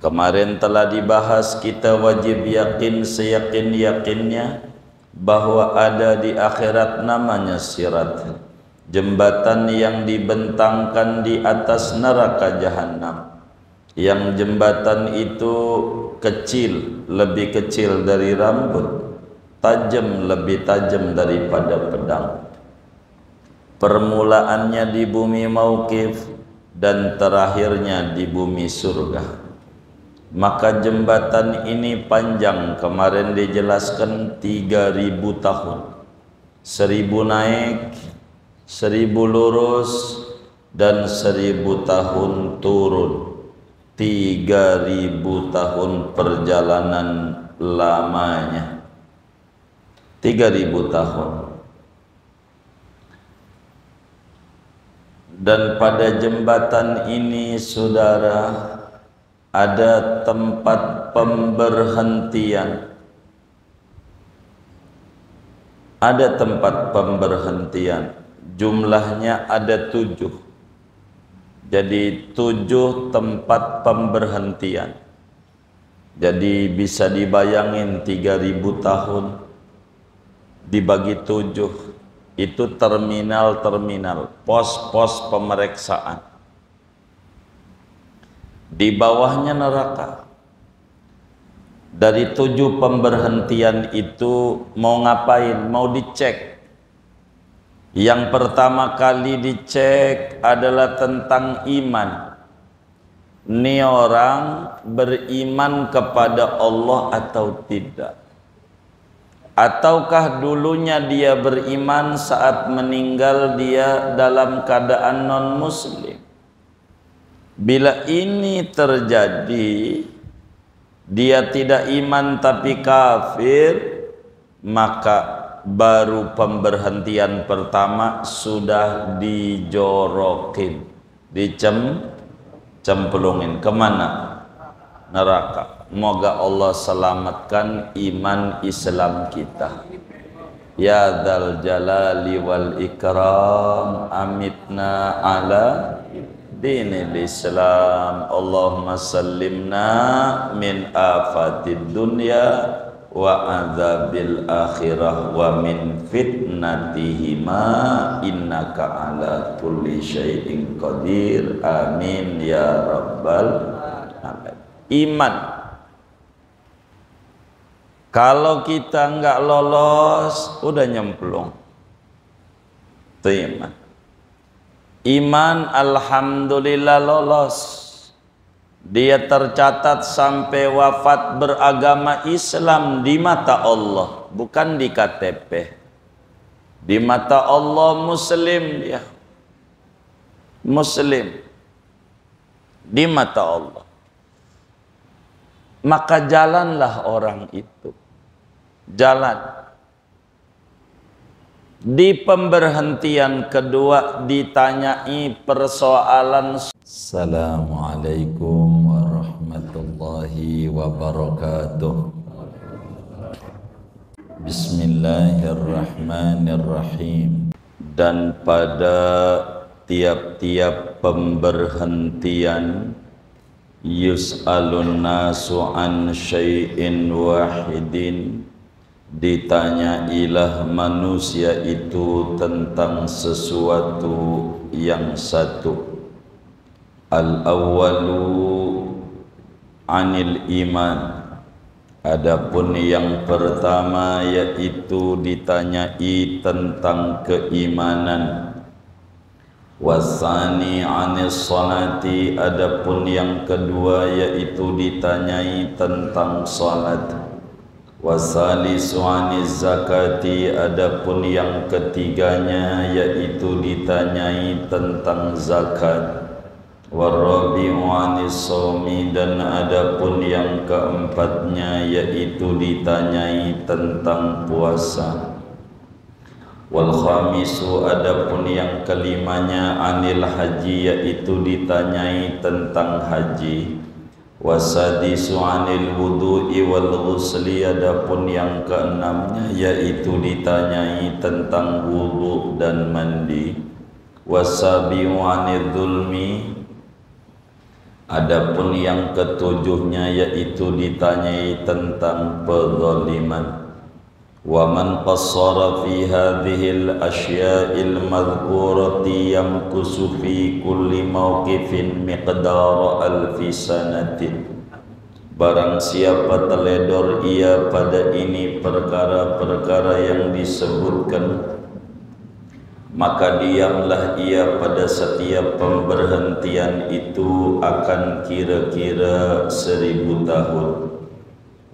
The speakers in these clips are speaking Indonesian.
Kemarin telah dibahas, kita wajib yakin seyakin-yakinnya bahwa ada di akhirat namanya sirat, jembatan yang dibentangkan di atas neraka jahanam. Yang jembatan itu kecil, lebih kecil dari rambut, tajam, lebih tajam daripada pedang. Permulaannya di bumi Mauqif dan terakhirnya di bumi surga. Maka jembatan ini panjang, kemarin dijelaskan 3000 tahun. 1000 naik, 1000 lurus, dan 1000 tahun turun. 3000 tahun perjalanan lamanya. 3000 tahun. Dan pada jembatan ini, saudara, ada tempat pemberhentian. Ada tempat pemberhentian. Jumlahnya ada 7. Jadi 7 tempat pemberhentian. Jadi bisa dibayangin 3000 tahun dibagi 7. Itu terminal-terminal, pos-pos pemeriksaan. Di bawahnya neraka. Dari 7 pemberhentian itu mau ngapain? Mau dicek. Yang pertama kali dicek adalah tentang iman. Ini orang beriman kepada Allah atau tidak? Ataukah dulunya dia beriman, saat meninggal dia dalam keadaan non-muslim? Bila ini terjadi, dia tidak iman tapi kafir, maka baru pemberhentian pertama sudah dijorokin, dicemplungin. Kemana? Neraka. Moga Allah selamatkan iman Islam kita. Ya dzal jalali wal ikram, amitna ala dinil Islam. Allahumma sallimna min afatid dunya wa adzabil akhirah wa min fitnatihima innaka ala kulli syai'in qadir. Amin ya rabbal alamin. Iman. Kalau kita enggak lolos, udah nyemplung. Itu iman. Iman alhamdulillah lolos. Dia tercatat sampai wafat beragama Islam di mata Allah, bukan di KTP. Di mata Allah muslim dia. Muslim. Di mata Allah. Maka jalanlah orang itu. Jalan. Di pemberhentian kedua ditanyai persoalan. Assalamualaikum warahmatullahi wabarakatuh. Bismillahirrahmanirrahim. Dan pada tiap-tiap pemberhentian yus'alun nasu an syai'in wahidin, ditanyailah manusia itu tentang sesuatu yang satu. Al-awwalu anil iman. Adapun yang pertama yaitu ditanyai tentang keimanan. Wasani anis salati. Adapun yang kedua yaitu ditanyai tentang salat. Wasalisu anis zakati. Adapun yang ketiganya yaitu ditanyai tentang zakat. Warabi'u anis shaumi. Dan adapun yang keempatnya yaitu ditanyai tentang puasa. Wal khamisu. Adapun yang kelimanya anil haji, yaitu ditanyai tentang haji. Wasadisu anil wudu'i wal ghusli. Adapun yang keenamnya yaitu ditanyai tentang wudu dan mandi. Wasabi'u anil dzulmi. Adapun yang ketujuhnya yaitu ditanyai tentang pezaliman. Wa man qassara fi hadhil asya'il madhkurati yamkusu fi kulli mawqifin miqdara alfi sanatin. Barang siapa teledor ia pada ini perkara-perkara yang disebutkan, maka diamlah ia pada setiap pemberhentian itu akan kira-kira 1000 tahun.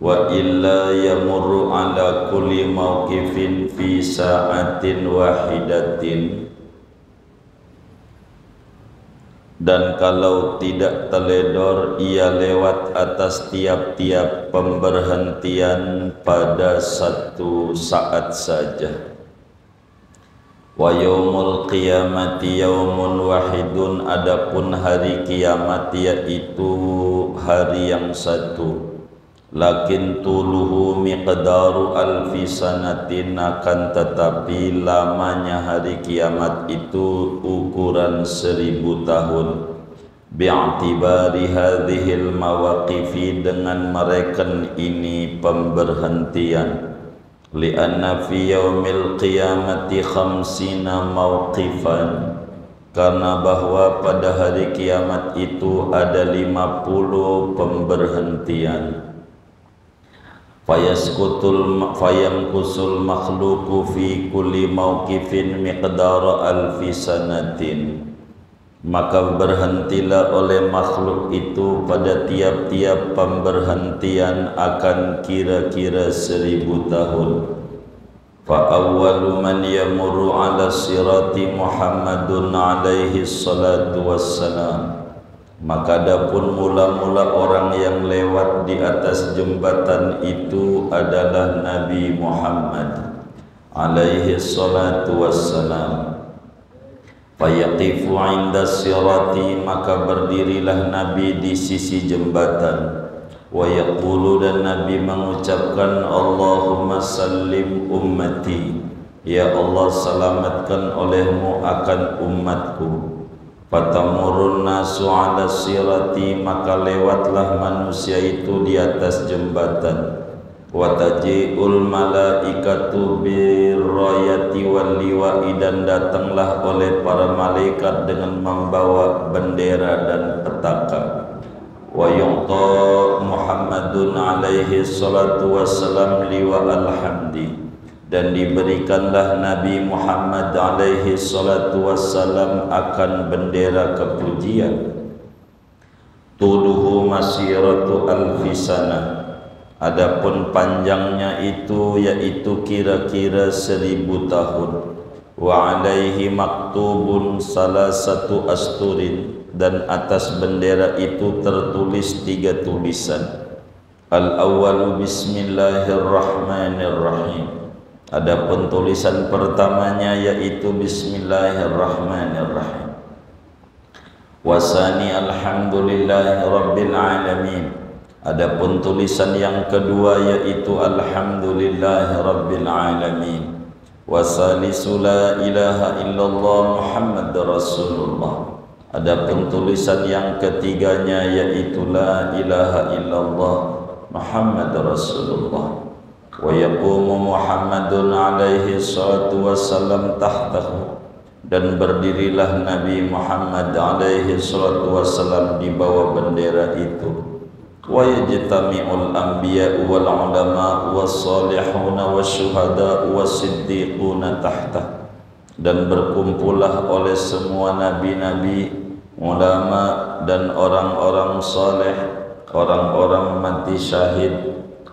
Wa illa yamurru ala kulli mawqifin fi sa'atin wahidatin. Dan kalau tidak teledor, ia lewat atas tiap-tiap pemberhentian pada 1 saat saja. Wa yaumul qiyamati yaumun wahidun, adapun hari kiamat yaitu hari yang satu. Lakin tuluhu miqdaru alfi sanatin, akan tetapi lamanya hari kiamat itu ukuran 1000 tahun. Bi'tibari hadhil mawaqifi, dengan mereken ini pemberhentian. Lianna fi yaumil qiyamati 50 mawqifan, karena bahwa pada hari kiamat itu ada 50 pemberhentian. Fayamkusul makhluku fi kulli mawqifin miqdara alfi sanatin, maka berhentilah oleh makhluk itu pada tiap-tiap pemberhentian akan kira-kira 1000 tahun. Fa awwalu man yamurru ala sirati Muhammadun alaihi salatu wassalam, maka adapun mula-mula orang yang lewat di atas jembatan itu adalah Nabi Muhammad alaihi salatu wassalam. Fayaqifu 'inda sirati, maka berdirilah Nabi di sisi jembatan. Wa yaqulu, dan Nabi mengucapkan, Allahumma sallim ummati, ya Allah selamatkan olehmu akan umatku. Fatamurun nasu 'ala sirati, maka lewatlah manusia itu di atas jembatan. Wa taji'ul malaikatu birrayati wal liwa'i, dan datanglah oleh para malaikat dengan membawa bendera dan petaka. Wa yu'ta Muhammadun alaihi salatu wassalam liwa alhamdi, dan diberikanlah Nabi Muhammad alaihi salatu wassalam akan bendera kepujian. Tuluhu masiratu alfi sanah, adapun panjangnya itu yaitu kira-kira 1000 tahun. Wa alaihi maktubun salasatu asturin, dan atas bendera itu tertulis 3 tulisan. Al-awwalu bismillahirrahmanirrahim, adapun tulisan pertamanya yaitu bismillahirrahmanirrahim. Wasani alhamdulillahi rabbil alamin, adapun tulisan yang kedua yaitu alhamdulillahi rabbil alamin. Wasalisu la ilaha illallah Muhammad Rasulullah, adapun tulisan yang ketiganya yaitu la ilaha illallah Muhammad Rasulullah. Wa yaqumu Muhammadun alaihi salatu wassalam tahtahu, dan berdirilah Nabi Muhammad alaihi salatu wassalam di bawah bendera itu. Wa yajtami'ul anbiya'u wal ulama'u was salihuna wasyuhada'u wasiddiquna tahtah, dan berkumpullah oleh semua nabi-nabi, ulama, dan orang-orang saleh, orang-orang mati syahid,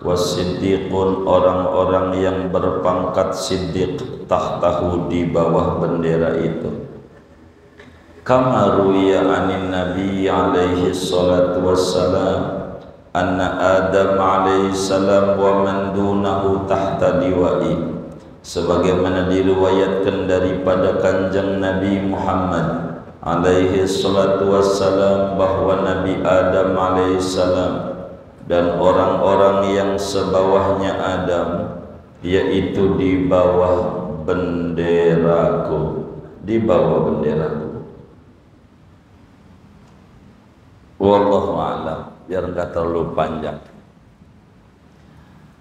wasiddiqun, orang-orang yang berpangkat siddiq, tahtahu, di bawah bendera itu. Kama ruwiya anin nabi alaihi salatu wassalam anna Adam alaihi salam wa man dunahu tahta liwa'i, sebagaimana diriwayatkan daripada kanjeng Nabi Muhammad alaihi salatu wassalam bahwa Nabi Adam alaihi salam dan orang-orang yang sebawahnya Adam, yaitu di bawah benderaku, di bawah benderaku. Wallahu a'lam, biar enggak terlalu panjang.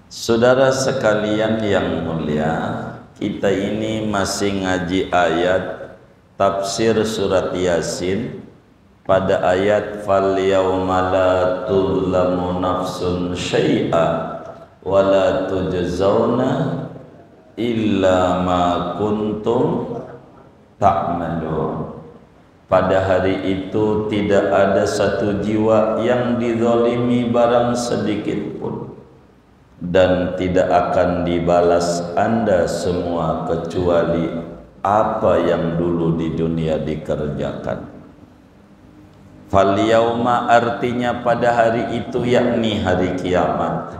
Saudara sekalian yang mulia, kita ini masih ngaji ayat tafsir surat Yasin pada ayat fal yauma la tuzlamu nafsun syai'a wa la tujzauna illa ma kuntum ta'malun. Pada hari itu tidak ada satu jiwa yang dizalimi barang sedikit pun, dan tidak akan dibalas Anda semua kecuali apa yang dulu di dunia dikerjakan. Fal yauma artinya pada hari itu, yakni hari kiamat.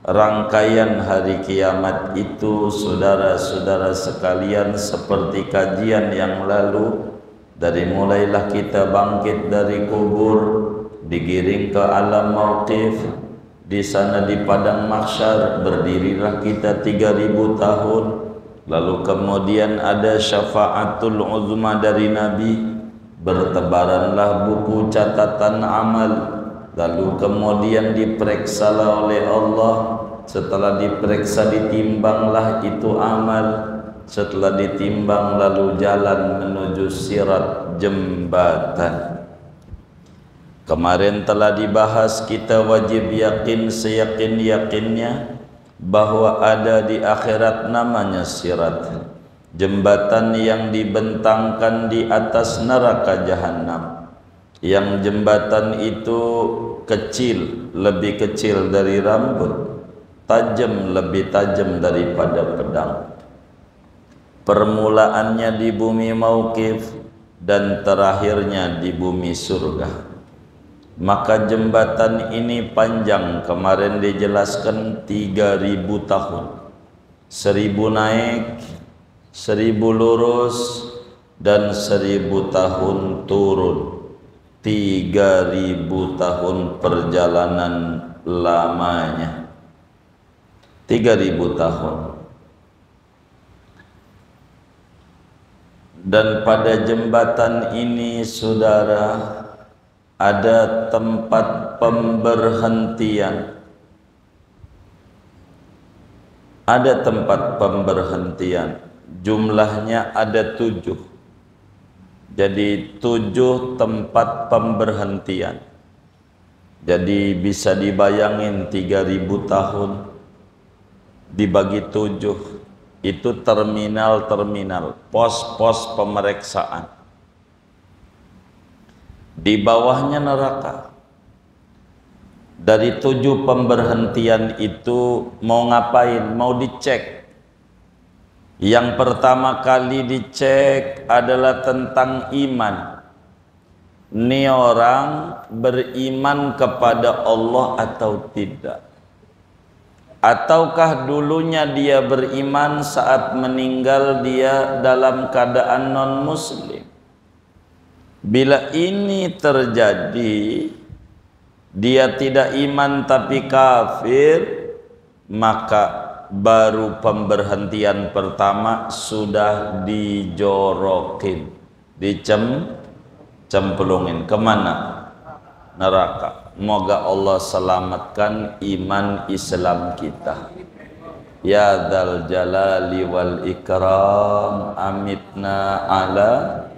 Rangkaian hari kiamat itu saudara-saudara sekalian seperti kajian yang lalu, dari mulailah kita bangkit dari kubur, digiring ke alam mauqif. Di sana di padang mahsyar berdirilah kita 3000 tahun. Lalu kemudian ada syafaatul uzma dari Nabi, bertebaranlah buku catatan amal. Lalu kemudian diperiksalah oleh Allah. Setelah diperiksa ditimbanglah itu amal. Setelah ditimbang lalu jalan menuju sirat, jembatan. Kemarin telah dibahas, kita wajib yakin seyakin-yakinnya bahwa ada di akhirat namanya sirat, jembatan yang dibentangkan di atas neraka jahanam. Yang jembatan itu kecil, lebih kecil dari rambut, tajam, lebih tajam daripada pedang. Permulaannya di bumi mauqif dan terakhirnya di bumi surga. Maka jembatan ini panjang, kemarin dijelaskan 3000 tahun. 1000 naik, 1000 lurus, dan 1000 tahun turun. 3000 tahun perjalanan lamanya. 3000 tahun. Dan pada jembatan ini saudara, ada tempat pemberhentian. Ada tempat pemberhentian. Jumlahnya ada 7. Jadi 7 tempat pemberhentian. Jadi bisa dibayangin 3000 tahun dibagi 7. Itu terminal-terminal, pos-pos pemeriksaan. Di bawahnya neraka. Dari 7 pemberhentian itu mau ngapain? Mau dicek. Yang pertama kali dicek adalah tentang iman. Ini orang beriman kepada Allah atau tidak? Ataukah dulunya dia beriman, saat meninggal dia dalam keadaan non-muslim? Bila ini terjadi, dia tidak iman tapi kafir, maka baru pemberhentian pertama sudah dijorokin, dicemplungin. Kemana? Neraka. Moga Allah selamatkan iman Islam kita. Ya dzal jalali wal ikram, amitna ala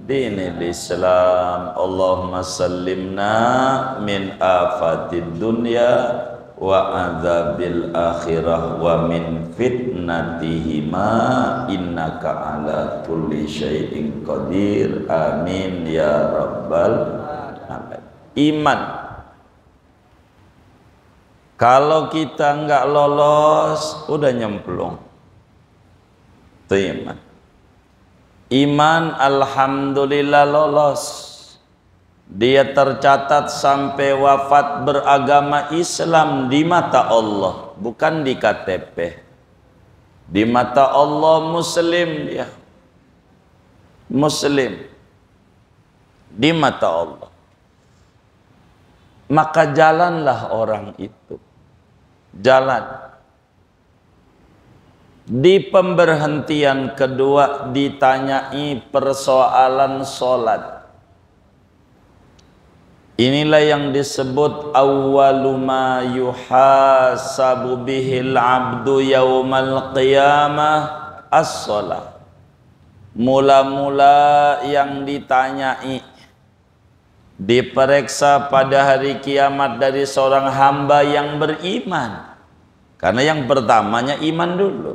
dinil Islam. Allahumma sallimna min afatid dunya wa adzabil akhirah wa min fitnatihima innaka ala kulli syai'in qadir. Amin ya rabbal alamin. Iman. Kalau kita enggak lolos, udah nyemplung. Itu iman. Iman alhamdulillah lolos. Dia tercatat sampai wafat beragama Islam di mata Allah, bukan di KTP. Di mata Allah muslim dia. Muslim. Di mata Allah. Maka jalanlah orang itu. Jalan. Di pemberhentian kedua ditanyai persoalan sholat. Inilah yang disebut awwalu ma yuhasabu bihil abdu yaumal qiyamah as-shalah. Mula-mula yang ditanyai, diperiksa pada hari kiamat dari seorang hamba yang beriman. Karena yang pertamanya iman dulu.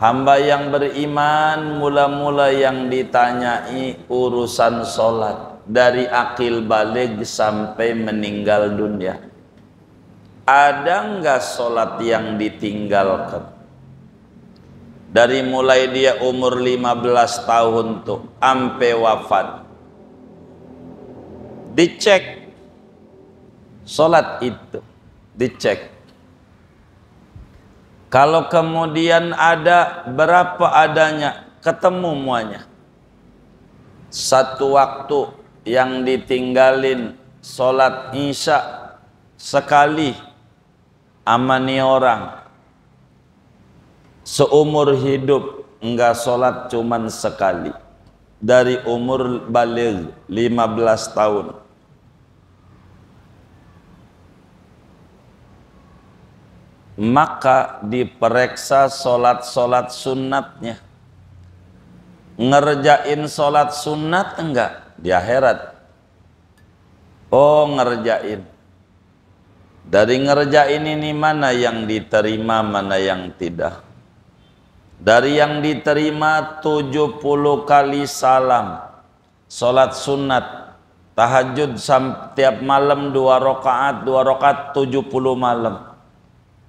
Hamba yang beriman mula-mula yang ditanyai urusan sholat dari akil baligh sampai meninggal dunia. Ada enggak sholat yang ditinggalkan? Dari mulai dia umur 15 tahun tuh sampai wafat, dicek sholat itu, dicek. Kalau kemudian ada, berapa adanya, ketemu muanya. Satu waktu yang ditinggalin sholat isya sekali amani orang, seumur hidup enggak sholat cuman sekali. Dari umur baligh 15 tahun. Maka diperiksa sholat-sholat sunnatnya. Ngerjain sholat sunat enggak? Di akhirat. Oh, ngerjain. Dari ngerjain ini mana yang diterima, mana yang tidak. Dari yang diterima 70 kali salam. Sholat sunat. Tahajud tiap malam 2 rakaat 70 malam.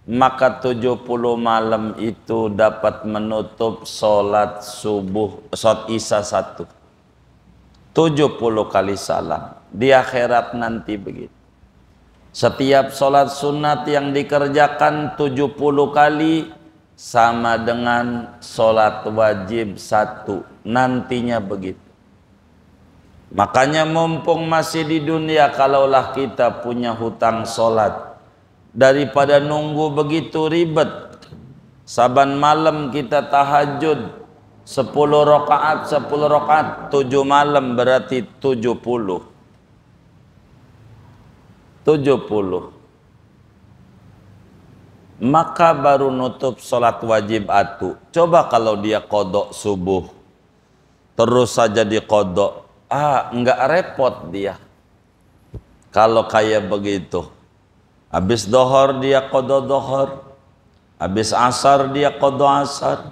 Maka 70 malam itu dapat menutup sholat subuh, sholat isya 1. 70 kali salam. Di akhirat nanti begitu. Setiap sholat sunat yang dikerjakan 70 kali sama dengan sholat wajib 1. Nantinya begitu. Makanya mumpung masih di dunia, kalaulah kita punya hutang sholat, daripada nunggu begitu ribet, saban malam kita tahajud 10 rakaat 7 malam berarti 70. Maka baru nutup sholat wajib atu. Coba kalau dia kodok subuh terus saja dikodok, enggak repot dia. Kalau kayak begitu, habis dohor dia qada dohor, habis asar dia qada asar,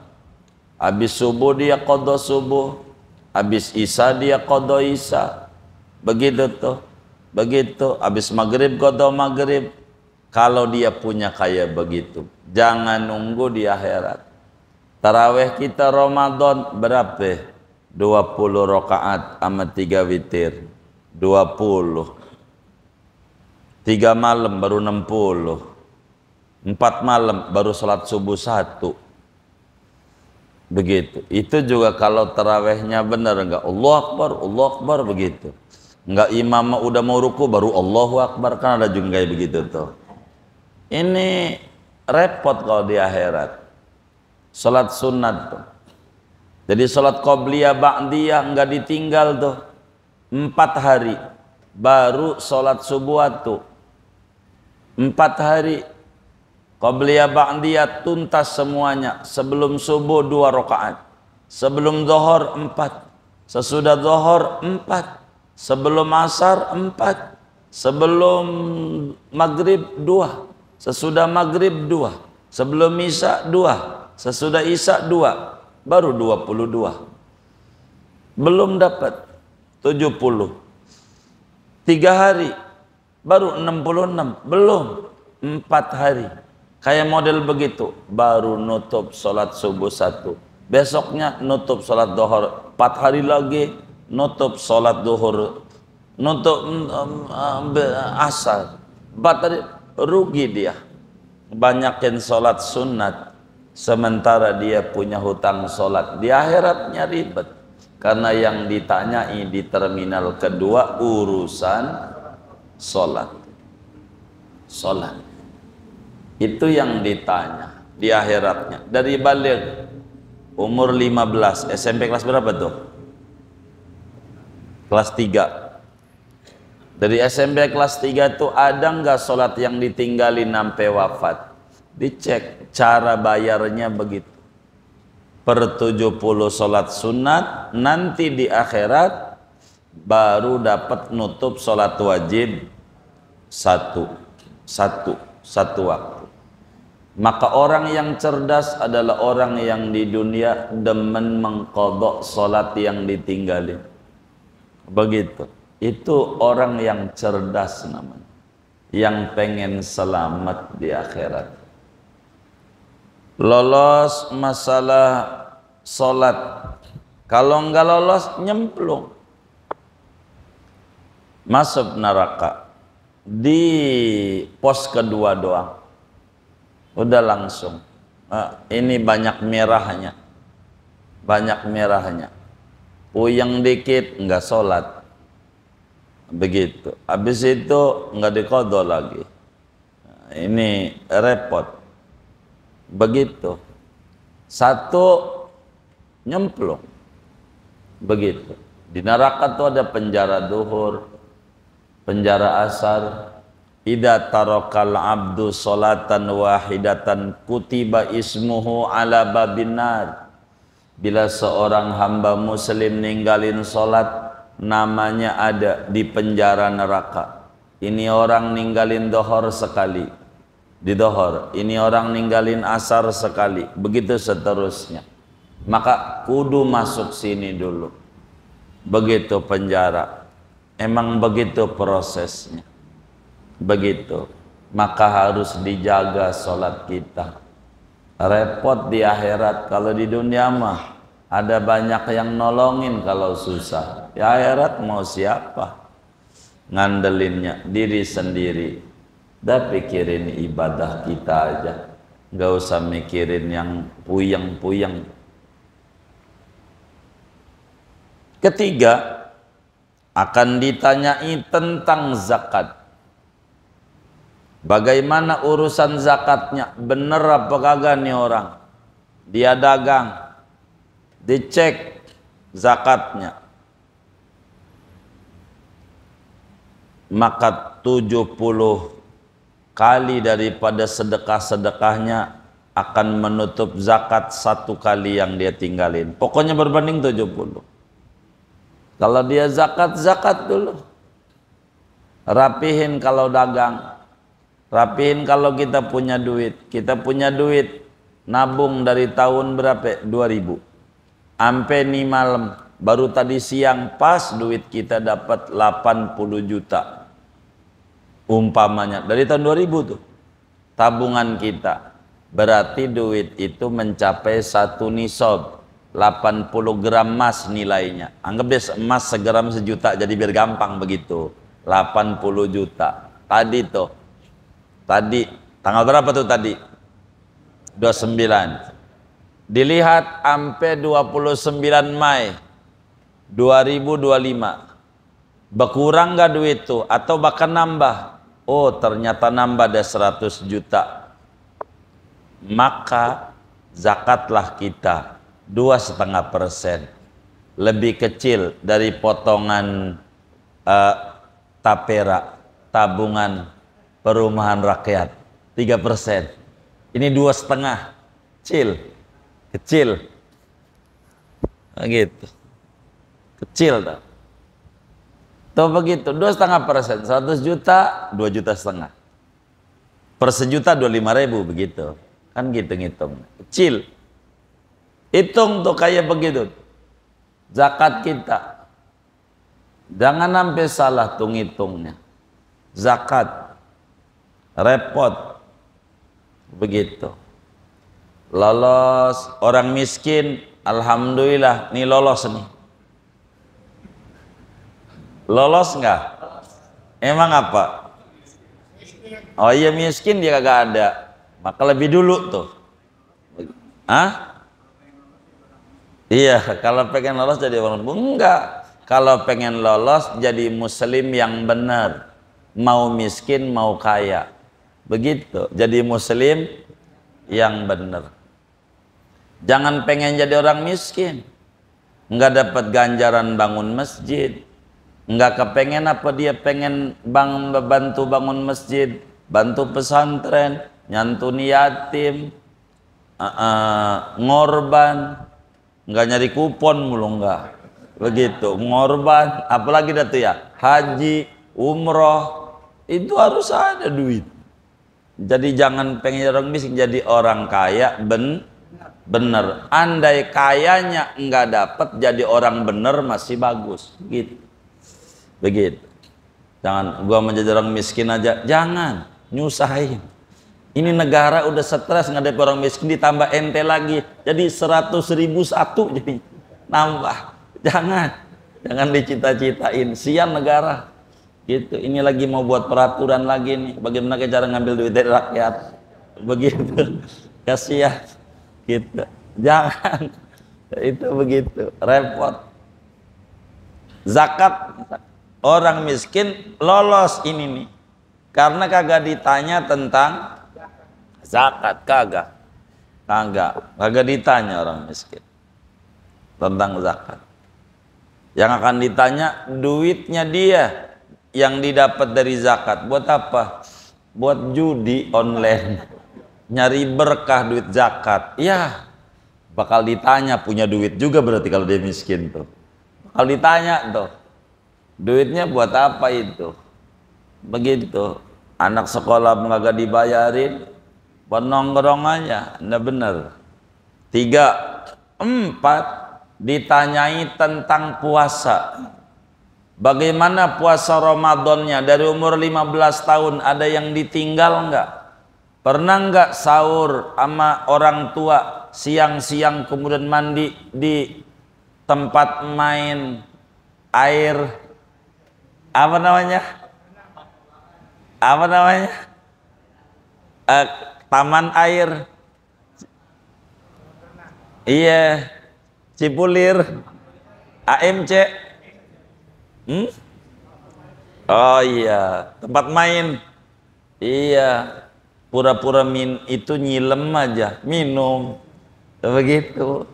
habis subuh dia qada subuh, habis isya dia qada isya. Begitu tuh, begitu. Habis maghrib qada maghrib. Kalau dia punya kayak begitu, jangan nunggu di akhirat. Tarawih kita Ramadan berapa? 20 rakaat sama 3 witir. 20. 3 malam baru 60. 4 malam baru sholat subuh 1. Begitu. Itu juga kalau tarawihnya benar, enggak Allah Akbar begitu. Enggak imam udah mau ruku baru Allahu Akbar, kan ada juga kayak begitu tuh. Ini repot kalau di akhirat. Sholat sunat tuh. Jadi sholat qobliyah ba'diyah enggak ditinggal tuh. 4 hari baru sholat subuh tuh. 4 hari qobliyah ba'diyah tuntas semuanya. Sebelum subuh 2 rakaat, sebelum zuhur 4, sesudah zuhur 4, sebelum asar 4, sebelum maghrib 2, sesudah maghrib 2, sebelum isya 2, sesudah isya 2, baru 22. Belum dapat 70. 3 hari baru 66, belum 4 hari. Kayak model begitu, baru nutup sholat subuh 1. Besoknya nutup sholat duhur, 4 hari lagi nutup sholat duhur, nutup asar. 4 hari, rugi dia. Banyakin sholat sunat, sementara dia punya hutang sholat. Di akhiratnya ribet, karena yang ditanyai di terminal kedua urusan sholat. Itu yang ditanya di akhiratnya. Dari baligh umur 15, SMP kelas berapa tuh? Kelas 3. Dari SMP kelas 3 tuh ada nggak sholat yang ditinggalin sampai wafat? Dicek, cara bayarnya begitu. Per 70 sholat sunat, nanti di akhirat baru dapat nutup sholat wajib satu waktu. Maka orang yang cerdas adalah orang yang di dunia demen mengqadha sholat yang ditinggalin. Begitu. Itu orang yang cerdas namanya, yang pengen selamat di akhirat. Lolos masalah sholat, kalau enggak lolos nyemplung, masuk neraka di pos kedua doang, udah langsung. Ini banyak merahnya, puyeng dikit enggak sholat, begitu. Habis itu enggak diqadha lagi. Ini repot. Begitu. Satu nyemplung. Begitu. Di neraka tuh ada penjara duhur, penjara asar. Idza tarakal abdu sholatan wahidatan kutiba ismuhu ala babin nar. Bila seorang hamba muslim ninggalin sholat, namanya ada di penjara neraka. Ini orang ninggalin dohor sekali, di dohor. Ini orang ninggalin asar sekali, begitu seterusnya. Maka kudu masuk sini dulu. Begitu penjara. Emang begitu prosesnya. Begitu. Maka harus dijaga sholat kita. Repot di akhirat. Kalau di dunia mah ada banyak yang nolongin kalau susah. Di akhirat mau siapa? Ngandelinnya diri sendiri. Dah pikirin ibadah kita aja, nggak usah mikirin yang puyeng-puyeng. Ketiga, akan ditanyai tentang zakat. Bagaimana urusan zakatnya? Bener apa kagak nih orang? Dia dagang, dicek zakatnya. Maka 70 kali daripada sedekah-sedekahnya akan menutup zakat 1 kali yang dia tinggalin. Pokoknya berbanding 70. Kalau dia zakat dulu. Rapihin kalau dagang. Rapihin kalau kita punya duit. Kita punya duit nabung dari tahun berapa? 2000. Sampai nih malam, baru tadi siang pas duit kita dapat 80 juta. Umpamanya dari tahun 2000 tuh tabungan kita, berarti duit itu mencapai 1 nisab, 80 gram emas nilainya. Anggap deh emas segram 1 juta, jadi biar gampang begitu. 80 juta. Tadi tanggal berapa tuh tadi? 29. Dilihat sampai 29 Mei 2025. Berkurang gak duit tuh atau bahkan nambah? Oh, ternyata nambah ada 100 juta. Maka zakatlah kita 2,5%, lebih kecil dari potongan tapera, tabungan perumahan rakyat, 3%. Ini 2,5, kecil, gitu, kecil tak? Tuh begitu, 2,5%, 100 juta, 2,5 juta. Per sejuta 25.000 begitu. Kan gitu ngitung. Kecil. Hitung tuh kayak begitu. Zakat kita. Jangan sampai salah tuh ngitungnya. Zakat. Repot. Begitu. Lolos. Orang miskin, alhamdulillah, nih lolos nih. Lolos nggak? Emang apa? Oh iya, miskin dia kagak ada. Maka lebih dulu tuh. Hah? Iya, kalau pengen lolos jadi orang enggak. Kalau pengen lolos jadi muslim yang benar. Mau miskin mau kaya. Begitu. Jadi muslim yang benar. Jangan pengen jadi orang miskin. Enggak dapat ganjaran bangun masjid. Nggak kepengen apa dia pengen bantu bangun masjid, bantu pesantren, nyantuni yatim, ngorban, nggak nyari kupon mulu, nggak begitu, ngorban, apalagi dah tuh ya, haji, umroh, itu harus ada duit. Jadi jangan pengen orang miskin, jadi orang kaya bener. Andai kayanya nggak dapet, jadi orang bener masih bagus, gitu. Begitu. Jangan gua menjadi orang miskin aja, jangan nyusahin. Ini negara udah stres ngadep orang miskin, ditambah ente lagi, jadi 100.001 jadi nambah. Jangan dicita-citain, sian negara. Gitu. Ini lagi mau buat peraturan lagi nih, bagaimana cara ngambil duit dari rakyat, begitu. Kasihan, gitu. Jangan, itu begitu, repot. Zakat orang miskin lolos ini nih, karena kagak ditanya tentang zakat, kagak ditanya orang miskin tentang zakat. Yang akan ditanya duitnya dia yang didapat dari zakat buat apa? Buat judi online, nyari berkah duit zakat. Ya, bakal ditanya, punya duit juga berarti kalau dia miskin tuh. Bakal ditanya tuh, duitnya buat apa itu? Begitu. Anak sekolah nggak dibayarin, buat nongkrong aja, anda bener. 3, 4, ditanyai tentang puasa. Bagaimana puasa Ramadannya? Dari umur 15 tahun ada yang ditinggal nggak? Pernah nggak sahur sama orang tua siang-siang kemudian mandi di tempat main air, apa namanya? Taman air. Iya, Cipulir, AMC. Oh iya, tempat main. Iya, pura-pura itu nyilem aja, minum. Begitu.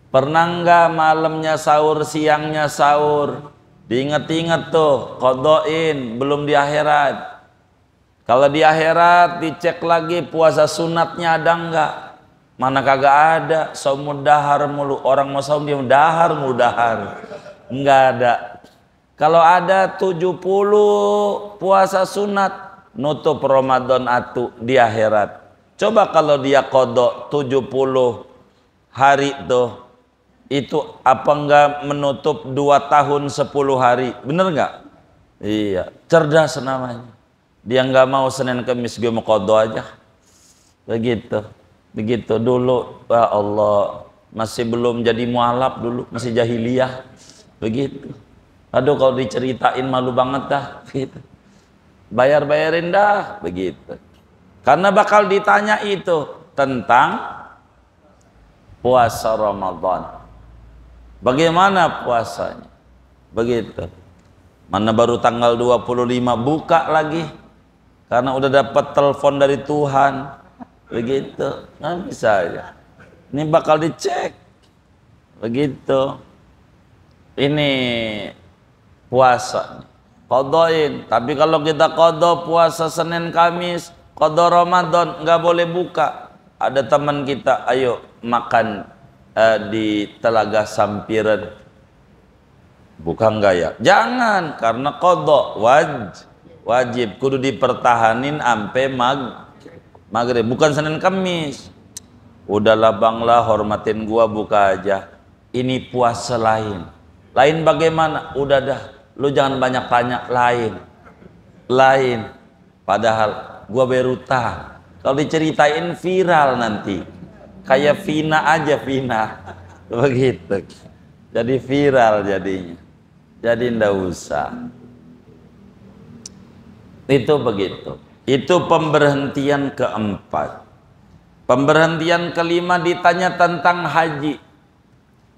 Pernah nggak malamnya sahur, siangnya sahur? Diinget-inget tuh, kodoin, belum di akhirat. Kalau di akhirat dicek lagi puasa sunatnya ada nggak? Mana kagak ada, saum dahar mulu. Orang mau saum dia dahar mulu dahar. Nggak ada. Kalau ada 70 puasa sunat, nutup Ramadan atu di akhirat. Coba kalau dia kodok 70 hari tuh, itu apa enggak menutup 2 tahun 10 hari? Bener nggak? Iya, cerdas namanya. Dia nggak mau Senin Kamis gue mau kodok aja. Begitu dulu, ya Allah, masih belum jadi mualaf dulu, masih jahiliyah. Begitu. Aduh, kalau diceritain malu banget dah, gitu. Bayarin dah, begitu. Karena bakal ditanya itu tentang puasa Ramadan. Bagaimana puasanya? Begitu. Mana baru tanggal 25 buka lagi, karena udah dapat telepon dari Tuhan. Begitu. Nah, bisa aja. Ini bakal dicek. Begitu. Ini puasa, kodoin. Tapi kalau kita kodo puasa Senin Kamis, kodo Ramadan, nggak boleh buka. Ada teman kita, ayo makan di Telaga Sampiran, buka nggak ya? Jangan, karena kodo wajib, kudu dipertahanin sampai maghrib, bukan Senin Kamis. Udahlah bang lah, hormatin gua, buka aja. Ini puasa lain bagaimana? Udah dah, lu jangan banyak tanya, lain. Padahal gua berutang. Kalau diceritain viral nanti, kayak Vina aja, begitu. Jadi viral jadinya. Jadi ndak usah. Itu begitu. Itu pemberhentian keempat. Pemberhentian kelima ditanya tentang haji.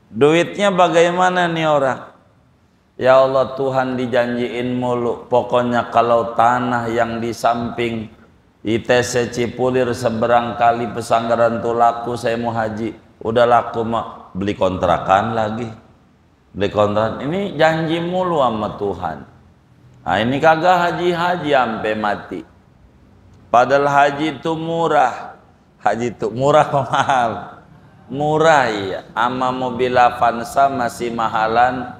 Duitnya bagaimana nih orang? Ya Allah, Tuhan dijanjiin mulu. Pokoknya kalau tanah yang di samping ITC Cipulir seberang kali Pesanggaran tuh laku, saya mau haji. Udah laku mah, beli kontrakan lagi. beli kontrakan. Ini janji mulu sama Tuhan. Nah ini kagak haji-haji sampai mati. Padahal haji itu murah. Haji itu murah apa mahal? Murah iya. Ama mobil Avanza masih mahalan.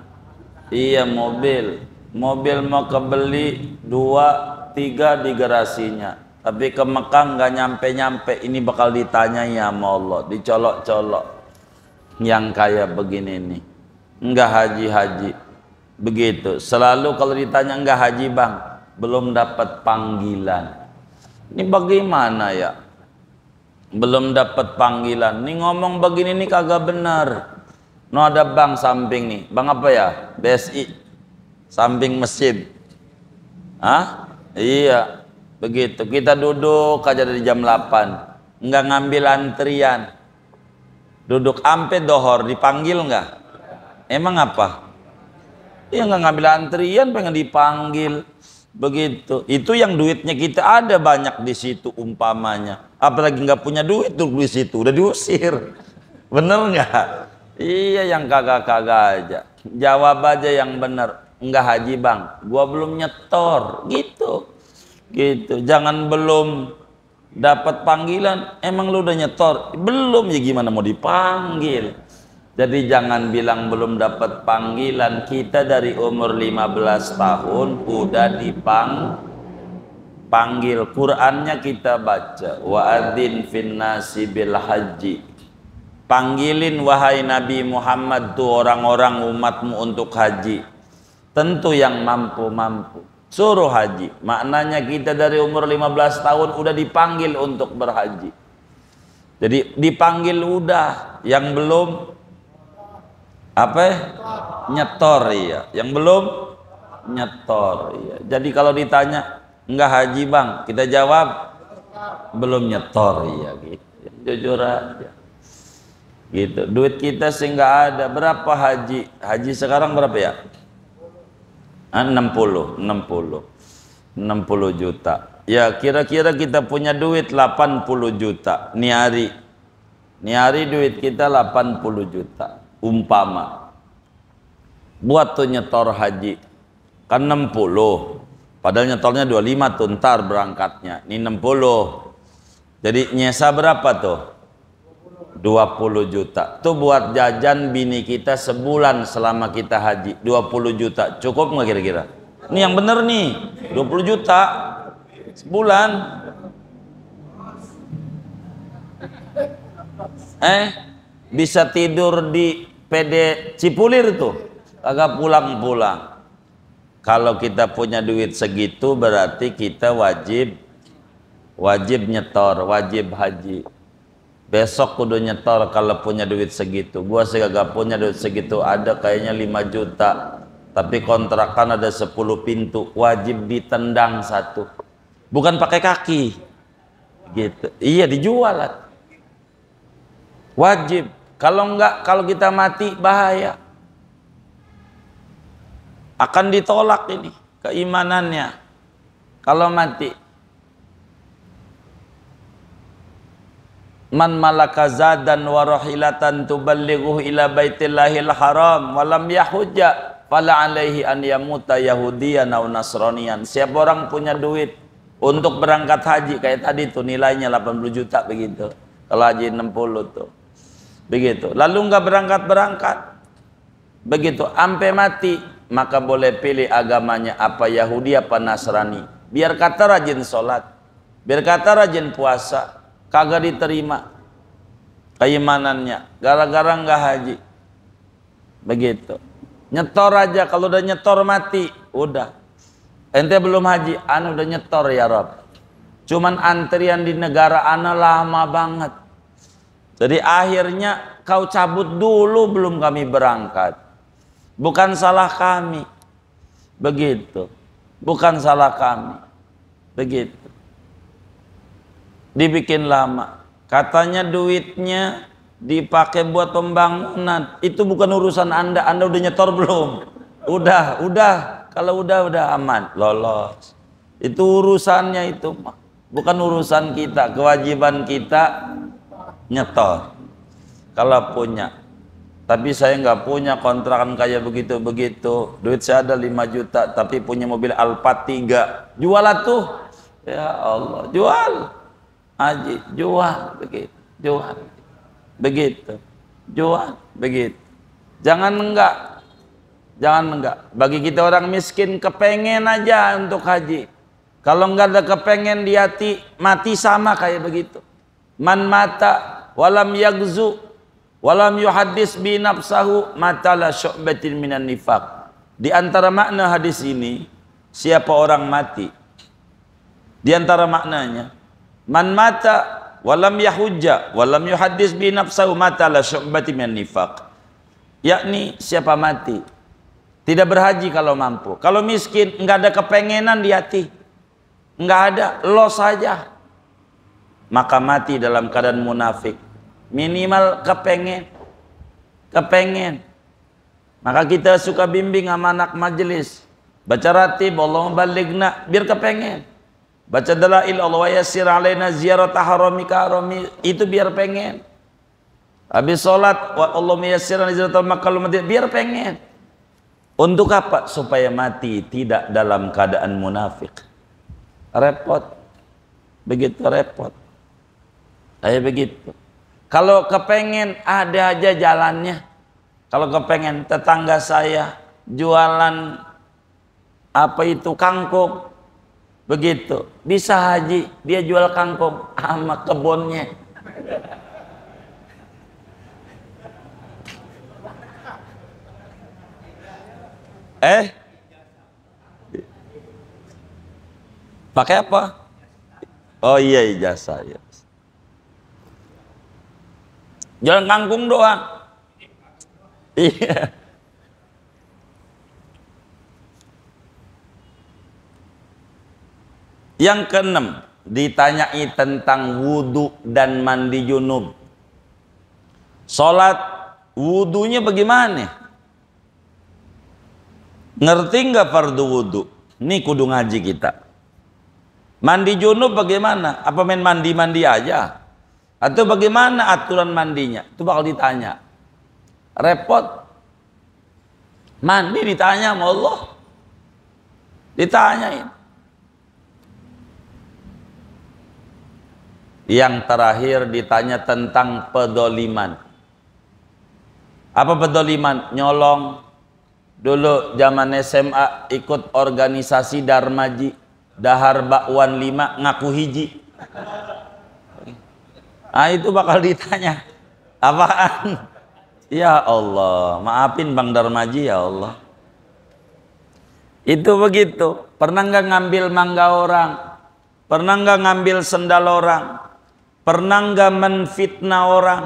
Iya mobil. Mobil mau kebeli 2, 3 di garasinya. Tapi ke Mekah nggak nyampe-nyampe. Ini bakal ditanya ya sama Allah. Dicolok-colok. Yang kayak begini nih. Enggak haji-haji. Begitu. Selalu kalau ditanya enggak haji bang. Belum dapat panggilan. Ini bagaimana ya? Belum dapat panggilan. Nih ngomong begini nih kagak benar. No ada bank samping nih. Bank apa ya? BSI. Samping masjid. Hah? Iya. Begitu. Kita duduk aja dari jam 8. Enggak ngambil antrian. Duduk ampe dohor dipanggil enggak? Emang apa? Ya nggak ngambil antrian pengen dipanggil. Begitu. Itu yang duitnya kita ada banyak di situ umpamanya. Apalagi nggak punya duit tuh di situ udah diusir. Bener nggak? Iya yang kagak-kagak aja. Jawab aja yang bener. Nggak haji bang. Gua belum nyetor. Gitu. Gitu. Jangan belum dapat panggilan. Emang lu udah nyetor? Belum ya gimana mau dipanggil? Jadi jangan bilang belum dapat panggilan. Kita dari umur 15 tahun udah dipanggil. Qurannya kita baca. Wa adzin fin nasi bil haji. Panggilin wahai Nabi Muhammad tuh orang-orang umatmu untuk haji. Tentu yang mampu-mampu. Suruh haji. Maknanya kita dari umur 15 tahun udah dipanggil untuk berhaji. Jadi dipanggil udah. Yang belum apa nyetor ya, yang belum nyetor ya. Jadi kalau ditanya enggak haji bang, kita jawab belum nyetor ya gitu. Jujur aja gitu. Duit kita sih nggak ada. Berapa haji? Haji sekarang berapa ya? 60 juta ya, kira-kira kita punya duit 80 juta nih hari duit kita 80 juta umpama buat tuh nyetor haji kan 60, padahal nyetornya 25 tuh ntar berangkatnya, ini 60 jadi nyesa berapa tuh 20 juta tuh buat jajan bini kita sebulan selama kita haji. 20 juta cukup nggak kira-kira? Ini yang bener nih 20 juta sebulan. Bisa tidur di PD Cipulir tuh kagak pulang-pulang. Kalau kita punya duit segitu berarti kita wajib nyetor, wajib haji. Besok kudu nyetor kalau punya duit segitu. Gua sih kagak punya duit segitu, ada kayaknya 5 juta. Tapi kontrakan ada 10 pintu, wajib ditendang satu. Bukan pakai kaki. Gitu. Iya dijual. Wajib. Kalau enggak, kalau kita mati bahaya. Akan ditolak ini keimanannya. Kalau mati. Man malaka zadan wa rahilatan tuballighuhu ila baitillahil haram wa lam yahujja fala alaihi an yamuta yahudiyan aw nasraniyan. Siapa orang punya duit untuk berangkat haji kayak tadi tuh nilainya 80 juta begitu. Kalau haji 60 tuh. Begitu. Lalu enggak berangkat-berangkat. Begitu sampai mati, maka boleh pilih agamanya apa Yahudi apa Nasrani. Biar kata rajin sholat, biar kata rajin puasa, kagak diterima keimanannya gara-gara enggak haji. Begitu. Nyetor aja, kalau udah nyetor mati, udah. Ente belum haji, ana udah nyetor ya Rob. Cuman antrian di negara ana lama banget. Jadi akhirnya kau cabut dulu belum kami berangkat. Bukan salah kami. Begitu. Bukan salah kami. Begitu. Dibikin lama. Katanya duitnya dipakai buat pembangunan. Itu bukan urusan Anda. Anda udah nyetor belum? Udah. Kalau udah aman, lolos. Itu urusannya itu. Bukan urusan kita. Kewajiban kita nyetor. Kalau punya. tapi saya nggak punya kontrakan kayak begitu-begitu. Duit saya ada 5 juta, tapi punya mobil Alphard 3. Jual tuh. Ya Allah, jual. Haji, jual begitu. Jual. Begitu. Jual begitu. Jangan enggak. Jangan enggak. Bagi kita orang miskin kepengen aja untuk haji. Kalau enggak ada kepengen di hati, mati sama kayak begitu. Man mata walam yagzu walam yuhaddis bi nafsahu matala syu'batin minan nifaq. Di antara makna hadis ini, siapa orang mati, di antara maknanya, man mata walam yahujja walam yuhaddis bi nafsahu matala syu'batin minan nifaq. Yakni siapa mati tidak berhaji kalau mampu, kalau miskin enggak ada kepengenan di hati, enggak ada, los saja, maka mati dalam keadaan munafik. Minimal kepengen. Maka kita suka bimbing sama anak majelis, baca ratib Allahumma balighna, biar kepengen. Baca dalail Allah yassir alaina ziarata haramika harami, itu biar pengen. Habis sholat Allahumma yassir alaina ziarata makal madinah, biar pengen. Untuk apa? Supaya mati tidak dalam keadaan munafik. Repot. Begitu repot. Kayak begitu. Kalau kepengen ada aja jalannya. Kalau kepengen tetangga saya jualan apa itu kangkung, begitu bisa haji, dia jual kangkung sama kebunnya. Pakai apa? Oh iya, ijazah ya. Jualan kangkung doang. Iya. Yang keenam, ditanyai tentang wudu dan mandi junub. Salat wudunya bagaimana? Ngerti nggak fardu wudu? Ini kudu ngaji kita. Mandi junub bagaimana? Apa main mandi-mandi aja? Atau bagaimana aturan mandinya? Itu bakal ditanya. Repot. Mandi ditanya sama Allah. Ditanyain. Yang terakhir ditanya tentang pedoliman. Apa pedoliman? Nyolong. Dulu zaman SMA ikut organisasi Darmaji, Dahar Bakwan 5 ngaku hiji. Ah itu bakal ditanya. Apaan? Ya Allah, maafin Bang Darmaji ya Allah. Itu begitu. Pernah nggak ngambil mangga orang? Pernah nggak ngambil sendal orang? Pernah nggak menfitnah orang?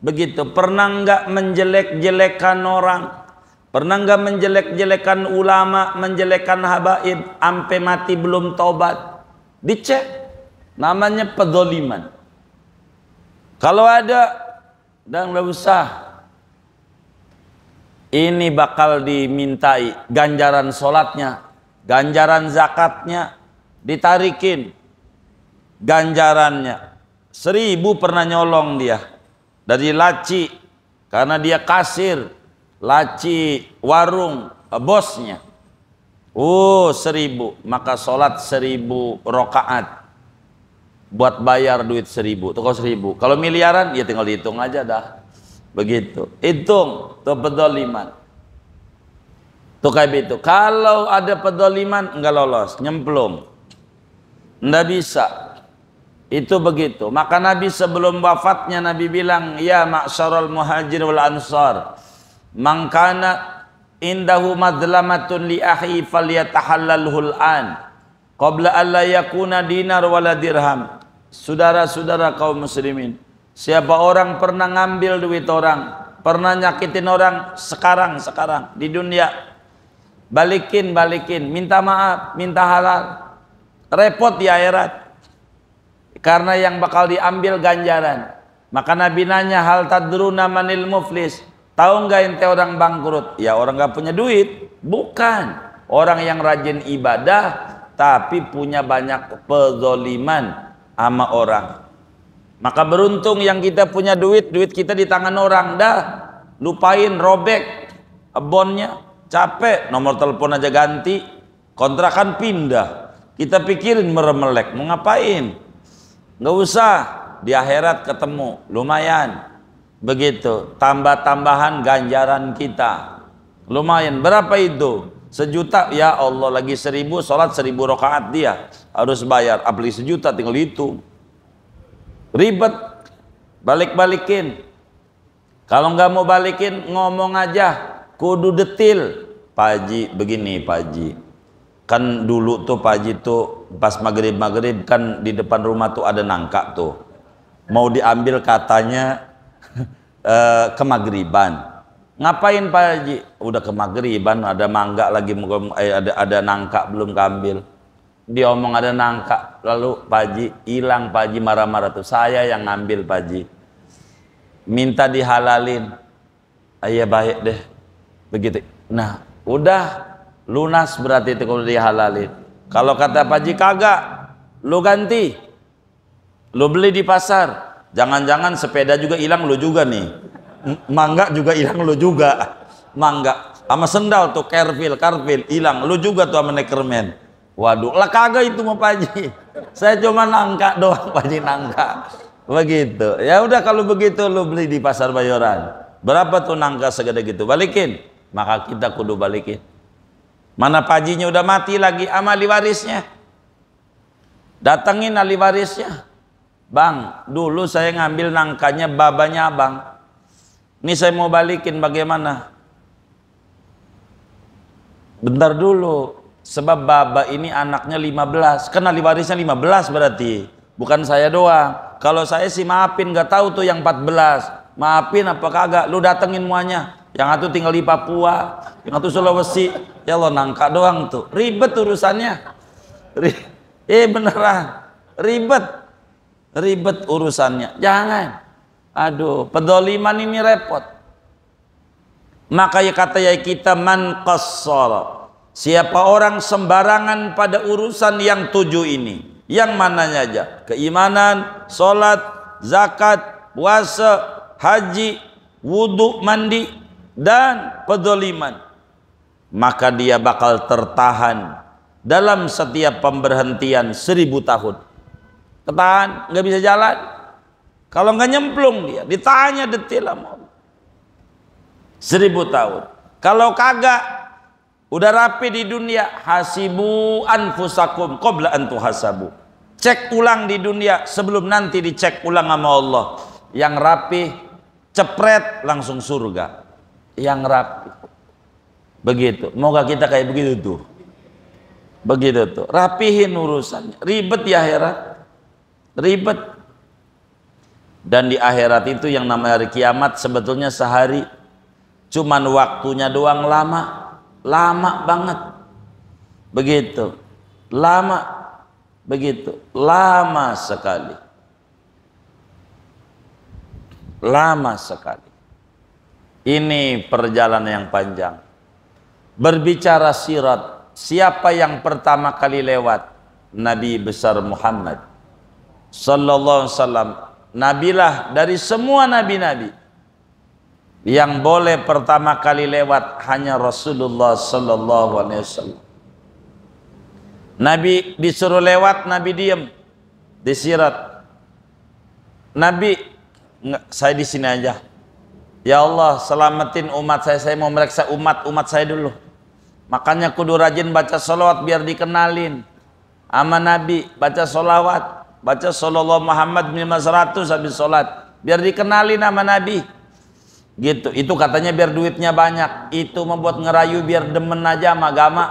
Begitu. Pernah nggak menjelek-jelekan orang? Pernah nggak menjelek-jelekan ulama, menjelekkan habaib, sampai mati belum tobat? Dicek. Namanya pedzoliman. Kalau ada, dan nggak usah. Ini bakal dimintai ganjaran sholatnya, ganjaran zakatnya, ditarikin ganjarannya. 1000 pernah nyolong dia dari laci, karena dia kasir laci warung bosnya. 1000, maka sholat 1000 rokaat buat bayar duit 1000. Tuh kalau 1000, kalau miliaran ya tinggal dihitung aja dah. Begitu, hitung tuh pedoliman. Tuh kayak gitu. Kalau ada pedoliman enggak lolos, nyemplung, enggak bisa. Itu begitu. Maka Nabi sebelum wafatnya Nabi bilang, ya ma'syarul muhajir wal ansar, man kana indahu madlamatun li akhi falyatahallalhu al-an qabla an la yakuna dinar wala dirham. Saudara-saudara kaum muslimin, siapa orang pernah ngambil duit orang, pernah nyakitin orang, sekarang di dunia balikin, minta maaf, minta halal. Repot di akhirat, karena yang bakal diambil ganjaran. Maka Nabi nanya, hal tadruna manil muflis, tahu nggak ente orang bangkrut? Ya orang nggak punya duit? Bukan, orang yang rajin ibadah tapi punya banyak pezoliman sama orang. Maka beruntung yang kita punya duit kita di tangan orang dah. lupain, robek bonnya, capek, nomor telepon aja ganti, kontrakan pindah. Kita pikirin meremelek, mau ngapain? Nggak usah, di akhirat ketemu, lumayan. Begitu, tambah-tambahan ganjaran kita. Lumayan, berapa itu? 1.000.000, ya Allah, lagi 1.000, sholat 1.000 rakaat dia harus bayar, apalagi 1.000.000 tinggal itu. Ribet, balik-balikin. Kalau nggak mau balikin, ngomong aja, kudu detil. Pak Haji, begini Pak Haji, kan dulu tuh Pak Haji tuh pas maghrib kan di depan rumah tuh ada nangka tuh, mau diambil katanya kemagriban. Ngapain Pak Haji? Udah kemagriban, ada mangga lagi, ada nangka belum keambil. Dia omong ada nangka, lalu Pak Haji hilang. Pak Haji marah-marah tuh, saya yang ngambil Pak Haji, minta dihalalin. Iya baik deh, begitu. Nah udah lunas berarti itu kalau dihalalin. Kalau kata Pak Haji kagak, lu ganti, lu beli di pasar. Jangan-jangan sepeda juga hilang lu juga nih, mangga juga hilang lu juga, mangga sama sendal tuh karpil hilang lu juga tuh sama Neckerman. Waduh, lah kagak itu mau Pak Haji, saya cuma nangka doang Pak Haji, nangka. Begitu ya udah, kalau begitu lu beli di pasar Bayoran, berapa tuh nangka segede gitu, balikin. Maka kita kudu balikin. Mana Pak Hajinya udah mati lagi sama ahli warisnya, datengin ahli warisnya. Bang, dulu saya ngambil nangkanya babanya abang, ini saya mau balikin, bagaimana? Bentar dulu, sebab baba ini anaknya 15, kan ahli warisnya 15 berarti, bukan saya doang. Kalau saya sih maafin, nggak tahu tuh yang 14, maafin apa kagak, lu datengin muanya. Yang satu tinggal di Papua, yang satu Sulawesi, ya lo nangka doang tuh, ribet urusannya. Beneran, ribet urusannya, jangan. Aduh, pedoliman ini repot. Maka ya kata ya kita, man qassara, siapa orang sembarangan pada urusan yang 7 ini, yang mananya aja, keimanan, sholat, zakat, puasa, haji, wudhu, mandi, dan pedoliman, maka dia bakal tertahan dalam setiap pemberhentian 1000 tahun. Ketahan, nggak bisa jalan. Kalau nggak nyemplung dia, ditanya detil sama Allah. 1000 tahun. Kalau kagak, udah rapi di dunia, hasibu anfusakum qabla an tuhasabu. Cek ulang di dunia sebelum nanti dicek ulang sama Allah. Yang rapi, cepret langsung surga. Yang rapi. Begitu. Moga kita kayak begitu tuh. Begitu tuh. Rapihin urusannya. Ribet di akhirat. Ribet. Dan di akhirat itu yang namanya hari kiamat sebetulnya sehari, cuman waktunya doang lama banget. Begitu, lama sekali, lama sekali. Ini perjalanan yang panjang. Berbicara sirat, siapa yang pertama kali lewat? Nabi besar Muhammad sallallahu alaihi wasallam. Nabilah dari semua nabi-nabi, yang boleh pertama kali lewat hanya Rasulullah sallallahu alaihi wasallam. Nabi disuruh lewat, Nabi diem, disirat. Nabi, saya di sini aja. Ya Allah, selamatin umat saya mau meriksa umat saya dulu. Makanya kudu rajin baca sholawat biar dikenalin sama Nabi. Baca sholawat, baca sallallahu Muhammad 500 habis sholat, biar dikenalin sama Nabi. Gitu, itu katanya biar duitnya banyak. Itu membuat ngerayu biar demen aja sama agama.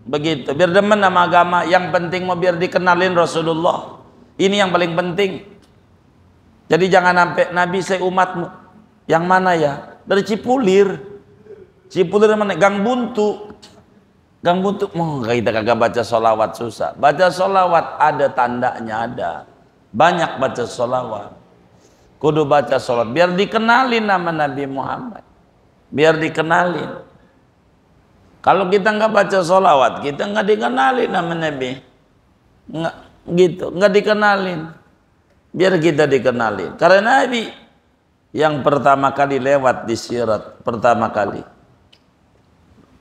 Begitu, biar demen sama agama. Yang penting mau biar dikenalin Rasulullah. Ini yang paling penting. Jadi jangan sampai Nabi saya umatmu. Yang mana ya? Dari Cipulir. Cipulir mana? Gang Buntu. Gang Buntu. Mau kita kagak baca sholawat susah. Baca sholawat ada tandanya, ada. Banyak baca sholawat. Kudu baca sholawat. Biar dikenalin nama Nabi Muhammad. Biar dikenalin. Kalau kita nggak baca sholawat, kita nggak dikenalin nama Nabi. Nggak gitu, nggak dikenalin. Biar kita dikenalin. Karena Nabi yang pertama kali lewat di sirat, pertama kali.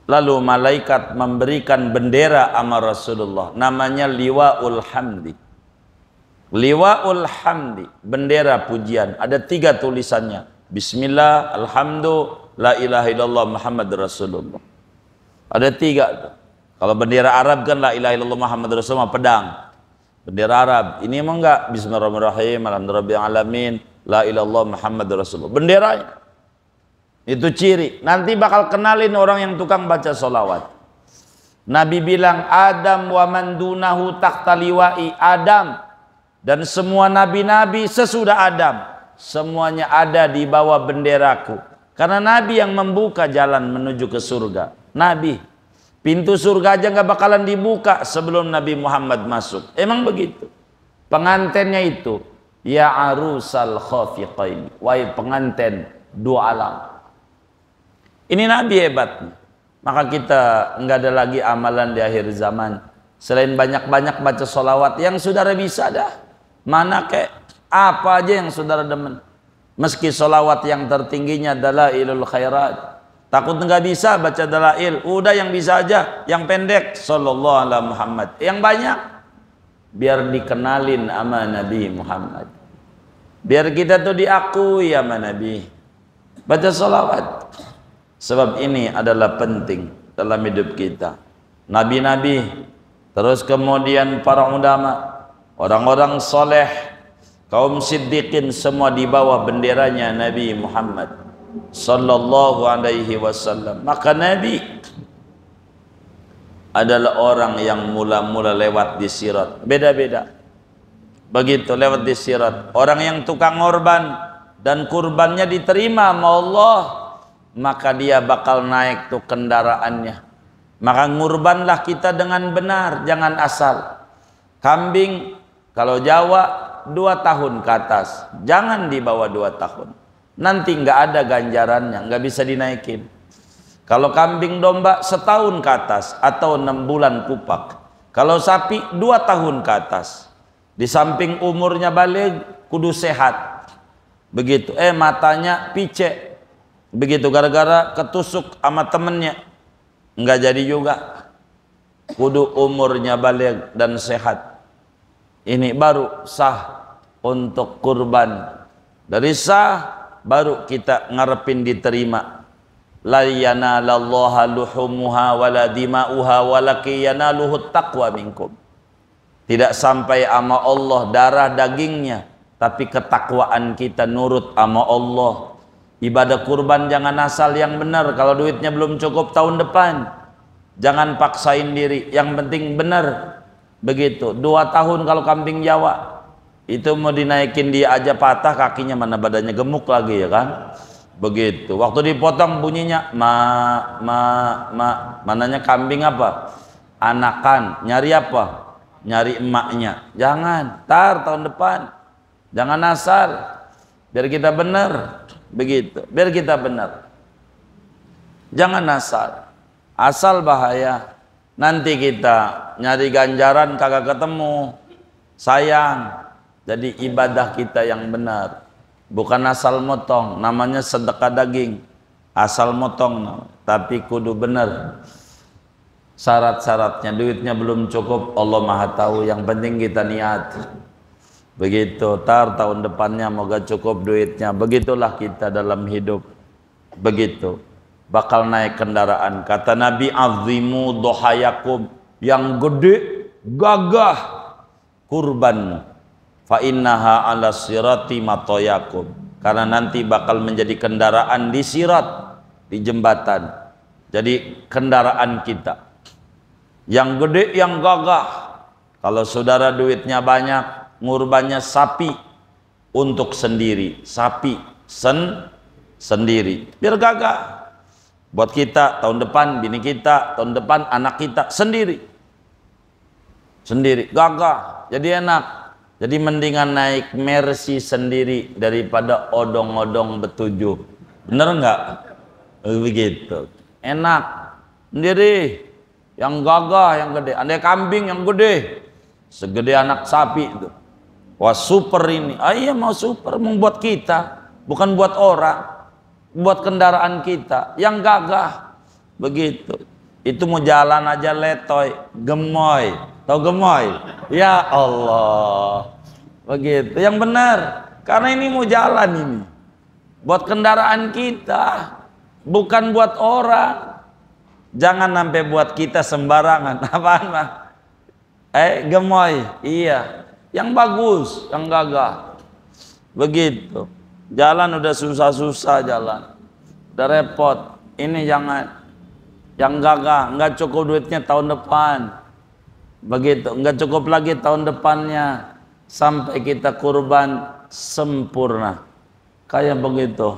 Lalu malaikat memberikan bendera sama Rasulullah, namanya liwaul hamdi. Liwaul hamdi, bendera pujian, ada 3 tulisannya. Bismillah, alhamdulillah, la ilaha illallah, Muhammad Rasulullah. Ada 3. Kalau bendera Arab kan la ilaha illallah Muhammad Rasulullah, pedang. Bendera Arab. Ini emang enggak? Bismillahirrahmanirrahim, alhamdulillah alamin, la ilaha illallah Muhammad Rasulullah. Benderanya. Itu ciri. Nanti bakal kenalin orang yang tukang baca solawat. Nabi bilang, Adam wa man dunahu tahta liwa'i. Adam dan semua nabi-nabi sesudah Adam, semuanya ada di bawah benderaku. Karena Nabi yang membuka jalan menuju ke surga. Nabi. Pintu surga aja nggak bakalan dibuka sebelum Nabi Muhammad masuk. Emang begitu. Pengantennya itu, ya arusal khafiqain, wahai penganten 2 alam. Ini Nabi hebatnya. Maka kita nggak ada lagi amalan di akhir zaman selain banyak-banyak baca solawat yang saudara bisa dah. Mana kek apa aja yang saudara demen. Meski solawat yang tertingginya dalailul khairat. Takut nggak bisa baca dalail, udah yang bisa aja, yang pendek sallallahu alaihi Muhammad. Yang banyak biar dikenalin sama Nabi Muhammad. Biar kita tuh diakui sama Nabi. Baca solawat. Sebab ini adalah penting dalam hidup kita. Nabi-nabi, terus kemudian para ulama, orang-orang soleh, kaum siddiqin, semua di bawah benderanya Nabi Muhammad sallallahu alaihi wasallam. Maka Nabi adalah orang yang mula-mula lewat di sirat. Beda-beda. Begitu lewat di sirat. Orang yang tukang korban dan kurbannya diterima sama Allah, maka dia bakal naik tuh kendaraannya. Maka ngurbanlah kita dengan benar, jangan asal. Kambing kalau Jawa 2 tahun ke atas, jangan di bawah 2 tahun. Nanti nggak ada ganjarannya, nggak bisa dinaikin. Kalau kambing domba setahun ke atas atau 6 bulan kupak. Kalau sapi 2 tahun ke atas. Di samping umurnya balik, kudu sehat. Begitu. Matanya picek. Begitu gara-gara ketusuk sama temennya, nggak jadi juga. Kudu umurnya balik dan sehat. Ini baru sah untuk kurban. Dari sah baru kita ngarepin diterima. La yanalallaha luhumuha wala dima'uha walakin yanaluhut taqwa minkum. Tidak sampai ama Allah darah dagingnya, tapi ketakwaan kita nurut ama Allah. Ibadah kurban jangan asal, yang benar. Kalau duitnya belum cukup tahun depan, jangan paksain diri, yang penting benar. Begitu. 2 tahun kalau kambing Jawa itu mau dinaikin dia aja patah kakinya, mana badannya gemuk lagi ya kan. Begitu. Waktu dipotong bunyinya mananya kambing apa? Anakan. Nyari apa? Nyari emaknya. Jangan. Tahun depan. Jangan asal. Biar kita benar. Begitu. Biar kita benar. Jangan asal. Asal bahaya. Nanti kita nyari ganjaran kagak ketemu. Sayang. Jadi ibadah kita yang benar. Bukan asal motong. Namanya sedekah daging. Asal motong. Tapi kudu benar. Syarat-syaratnya. Duitnya belum cukup, Allah Maha tahu. Yang penting kita niat. Begitu. Tahun depannya moga cukup duitnya. Begitulah kita dalam hidup. Begitu. Bakal naik kendaraan. Kata Nabi, azimu dohayakum. Yang gede, gagah kurbanmu. Fa innaha ala sirati matoyakum. Karena nanti bakal menjadi kendaraan di sirat, di jembatan. Jadi kendaraan kita. Yang gede, yang gagah. Kalau saudara duitnya banyak, ngurbannya sapi untuk sendiri. Sapi sendiri. Biar gagah. Buat kita tahun depan, bini kita, tahun depan anak kita sendiri. Sendiri, gagah. Jadi enak. Jadi mendingan naik Mercy sendiri daripada odong-odong betujuh. Bener nggak? Begitu. Enak. Sendiri. Yang gagah, yang gede. Andai kambing yang gede. Segede anak sapi itu. Wah super ini. Ah iya mau super. Membuat kita. bukan buat orang, buat kendaraan kita yang gagah. Begitu. Itu mau jalan aja letoy, gemoy. Tahu gemoy? Ya Allah. Begitu. Yang benar. Karena ini mau jalan ini. Buat kendaraan kita. Bukan buat orang. Jangan sampai buat kita sembarangan. Apaan, Bang? Gemoy. Iya. Yang bagus, yang gagah. Begitu. Jalan udah susah-susah jalan. Udah repot. Ini jangan. Yang gagah, nggak cukup duitnya tahun depan. Begitu, nggak cukup lagi tahun depannya. Sampai kita kurban sempurna. Kayak begitu.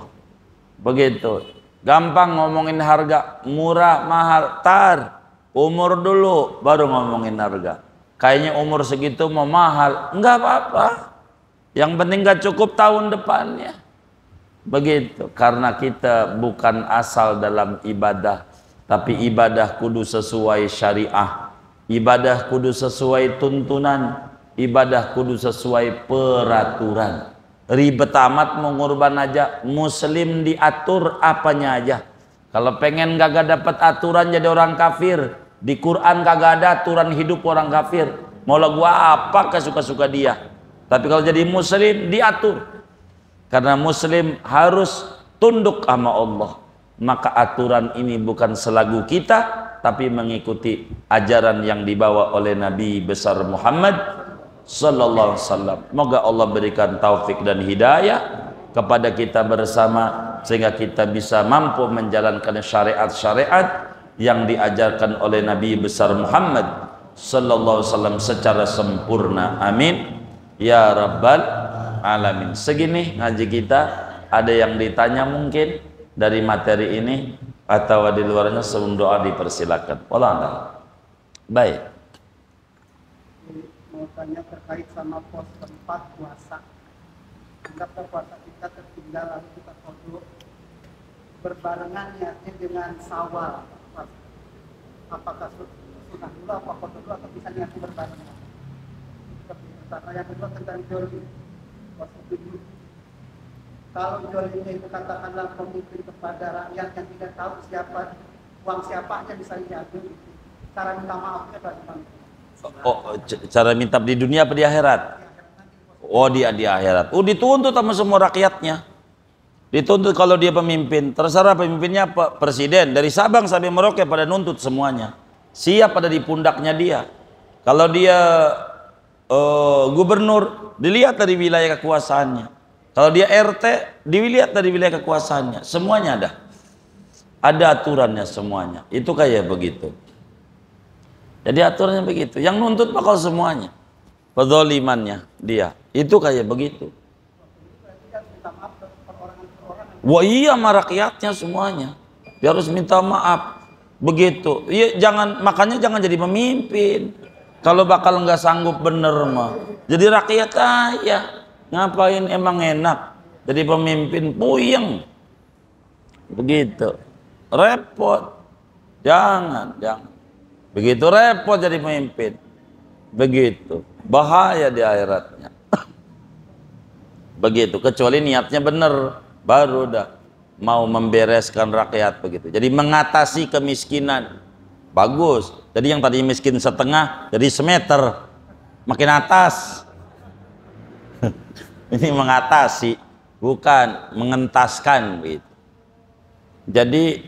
Begitu. Gampang ngomongin harga, murah, mahal. Tar, umur dulu, baru ngomongin harga. Kayaknya umur segitu mau mahal. Nggak apa-apa. Yang penting nggak cukup tahun depannya. Begitu. Karena kita bukan asal dalam ibadah. Tapi ibadah kudu sesuai syariah, ibadah kudu sesuai tuntunan, ibadah kudu sesuai peraturan. Ribet amat mau ngurban aja, muslim diatur apanya aja. Kalau pengen kagak dapat aturan jadi orang kafir, di Quran kagak ada aturan hidup orang kafir. Mau lagu apa kesuka-suka dia. Tapi kalau jadi muslim diatur. Karena muslim harus tunduk sama Allah. Maka aturan ini bukan selagu kita, tapi mengikuti ajaran yang dibawa oleh Nabi besar Muhammad sallallahu alaihi wasallam. Moga Allah berikan taufik dan hidayah kepada kita bersama sehingga kita bisa mampu menjalankan syariat-syariat yang diajarkan oleh Nabi besar Muhammad sallallahu alaihi wasallam secara sempurna. Amin ya rabbal alamin. Segini ngaji kita. Ada yang ditanya mungkin dari materi ini atau di luarnya, sebelum doa dipersilakan. Wallah. Baik. Mau tanya terkait sama pos tempat puasa. Anggap puasa kita tertinggal lalu kita qadha berbarengan niatnya dengan Syawal. Apakah sunnah dulu apa qadha dulu atau bisa niatnya berbarengan? Pertama, yang kedua tentang jolim. Puasa dulu. Kalau jolimnya itu katakanlah pemimpin kepada rakyat yang tidak tahu siapa, uang siapa aja bisa diambil, cara minta maafnya bagaimana? Oh, cara minta di dunia apa di akhirat? Oh, di akhirat. Oh, dituntut sama semua rakyatnya. Dituntut kalau dia pemimpin. Terserah pemimpinnya apa, presiden dari Sabang sampai Merauke pada nuntut semuanya. Siap pada di pundaknya dia. Kalau dia gubernur, dilihat dari wilayah kekuasaannya. Kalau dia RT, dilihat dari wilayah kekuasaannya. Semuanya ada aturannya semuanya. Itu kayak begitu. Jadi aturannya begitu. Yang nuntut bakal semuanya. Pedzalimannya dia. Itu kayak begitu. Wah iya sama rakyatnya semuanya. Dia harus minta maaf. Begitu. Iya, makanya jangan jadi pemimpin. Kalau bakal nggak sanggup bener mah. Jadi rakyat aja. Ngapain emang enak jadi pemimpin, puyeng begitu, repot. Jangan begitu repot jadi pemimpin, begitu bahaya di akhiratnya. Begitu, kecuali niatnya bener, baru dah mau membereskan rakyat begitu. Jadi mengatasi kemiskinan, bagus. Jadi yang tadi miskin setengah jadi semeter, makin atas. Ini mengatasi, bukan mengentaskan gitu. Jadi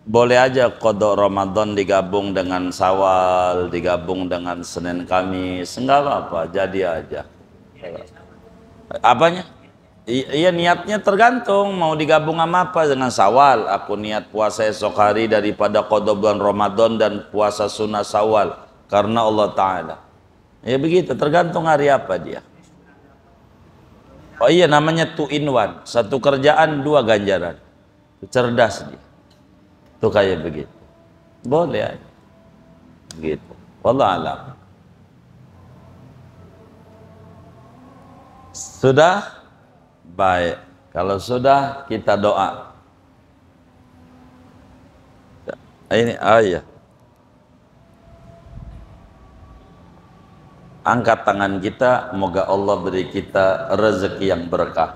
boleh aja qadha Ramadan digabung dengan Syawal, digabung dengan Senin Kamis, enggak apa-apa, jadi aja. Apanya? Iya, niatnya tergantung mau digabung sama apa. Dengan Syawal, aku niat puasa esok hari daripada qadha bulan Ramadan dan puasa sunnah Syawal karena Allah Ta'ala. Ya begitu, tergantung hari apa dia. Oh iya, namanya 2 in 1. Satu kerjaan, 2 ganjaran. Cerdas dia. Itu kayak begitu. Boleh aja. Gitu. Wallah alam. Sudah? Baik. Kalau sudah, kita doa. Ini ayat. Angkat tangan kita, moga Allah beri kita rezeki yang berkah.